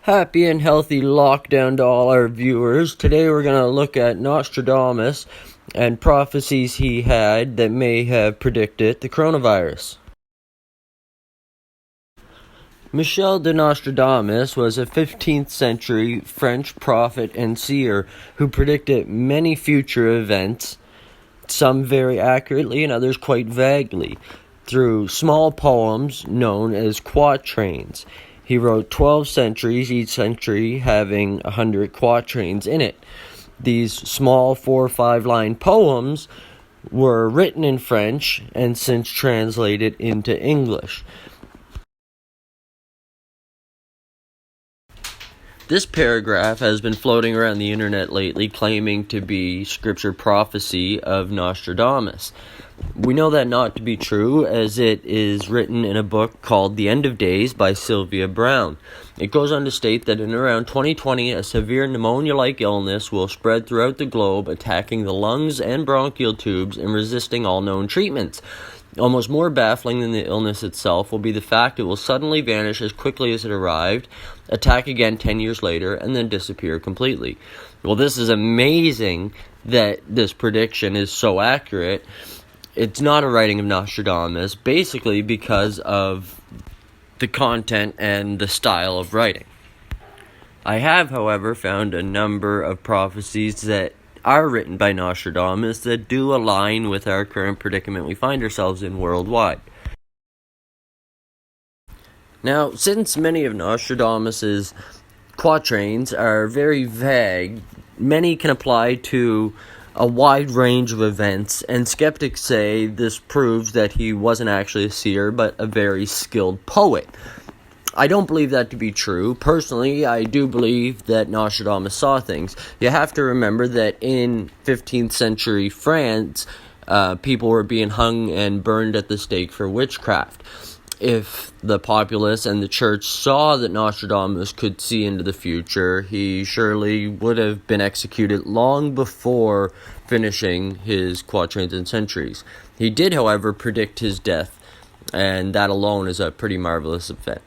Happy and healthy lockdown to all our viewers. Today we're going to look at Nostradamus and prophecies he had that may have predicted the coronavirus. Michel de Nostradamus was a 15th century French prophet and seer who predicted many future events, some very accurately and others quite vaguely, through small poems known as quatrains. He wrote 12 centuries, each century having 100 quatrains in it. These small 4 or 5 line poems were written in French and since translated into English. This paragraph has been floating around the internet lately, claiming to be scripture prophecy of Nostradamus. We know that not to be true, as it is written in a book called The End of Days by Sylvia Browne. It goes on to state that in around 2020, a severe pneumonia-like illness will spread throughout the globe, attacking the lungs and bronchial tubes and resisting all known treatments. Almost more baffling than the illness itself will be the fact it will suddenly vanish as quickly as it arrived, attack again 10 years later, and then disappear completely. Well, this is amazing that this prediction is so accurate. It's not a writing of Nostradamus, basically because of the content and the style of writing. I have, however, found a number of prophecies that are written by Nostradamus that do align with our current predicament we find ourselves in worldwide. Now, since many of Nostradamus's quatrains are very vague, many can apply to a wide range of events, and skeptics say this proves that he wasn't actually a seer, but a very skilled poet. I don't believe that to be true. Personally, I do believe that Nostradamus saw things. You have to remember that in 15th century France, people were being hung and burned at the stake for witchcraft. If the populace and the church saw that Nostradamus could see into the future, he surely would have been executed long before finishing his quatrains and centuries. He did, however, predict his death, and that alone is a pretty marvelous event.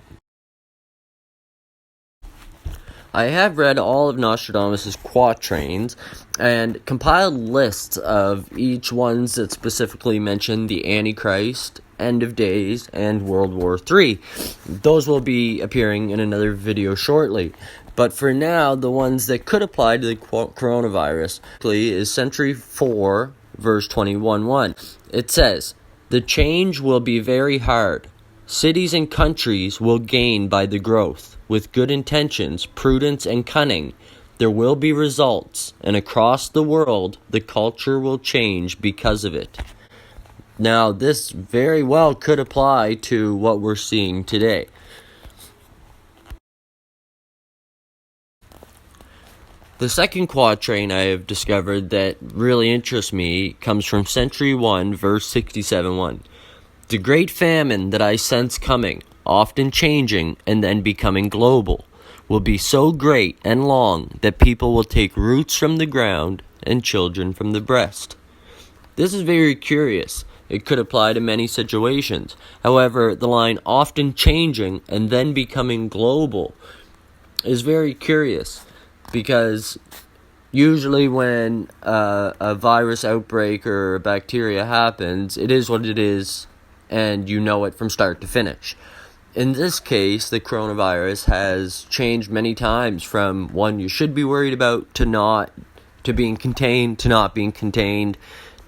I have read all of Nostradamus' quatrains and compiled lists of each ones that specifically mention the Antichrist, End of Days, and World War III. Those will be appearing in another video shortly. But for now, the ones that could apply to the coronavirus is Century 4, verse 21:1. It says, "The change will be very hard. Cities and countries will gain by the growth. With good intentions, prudence, and cunning, there will be results, and across the world, the culture will change because of it." Now, this very well could apply to what we're seeing today. The second quatrain I have discovered that really interests me comes from Century 1, verse 67:1. "The great famine that I sense coming, often changing and then becoming global, will be so great and long that people will take roots from the ground and children from the breast." This is very curious. It could apply to many situations. However, the line "often changing and then becoming global" is very curious, because usually when a virus outbreak or a bacteria happens, it is what it is, and you know it from start to finish. In this case, the coronavirus has changed many times from one you should be worried about to being contained, to not being contained,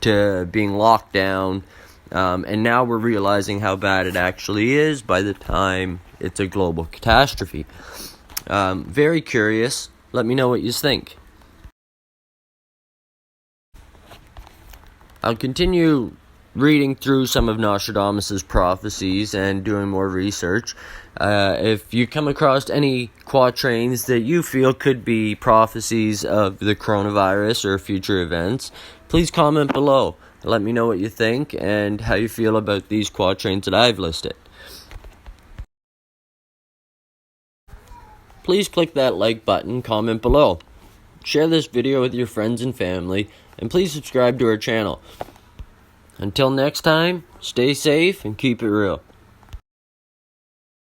to being locked down, and now we're realizing how bad it actually is by the time it's a global catastrophe. Very curious. Let me know what you think. I'll continue reading through some of Nostradamus' prophecies and doing more research. If you come across any quatrains that you feel could be prophecies of the coronavirus or future events, please comment below. Let me know what you think and how you feel about these quatrains that I've listed. Please click that like button, comment below. Share this video with your friends and family, and please subscribe to our channel. Until next time, stay safe and keep it real.